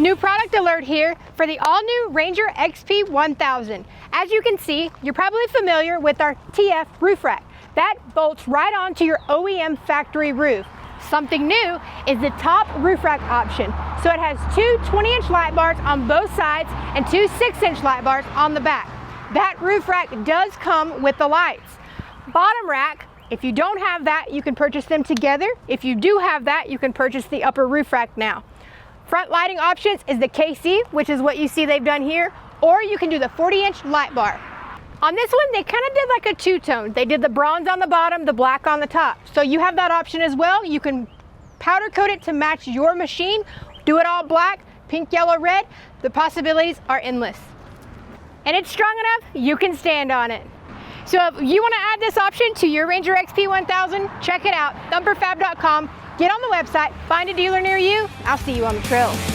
New product alert here for the all-new Ranger XP 1000. As you can see, you're probably familiar with our TF roof rack. That bolts right onto your OEM factory roof. Something new is the top roof rack option. So it has two 20-inch light bars on both sides and two 6-inch light bars on the back. That roof rack does come with the lights. Bottom rack, if you don't have that, you can purchase them together. If you do have that, you can purchase the upper roof rack now. Front lighting options is the KC, which is what you see they've done here, or you can do the 40-inch light bar. On this one, they kind of did like a two-tone. They did the bronze on the bottom, the black on the top. So you have that option as well. You can powder coat it to match your machine, do it all black, pink, yellow, red. The possibilities are endless. And it's strong enough, you can stand on it. So if you want to add this option to your Ranger XP 1000, check it out, thumperfab.com. Get on the website, find a dealer near you. I'll see you on the trails.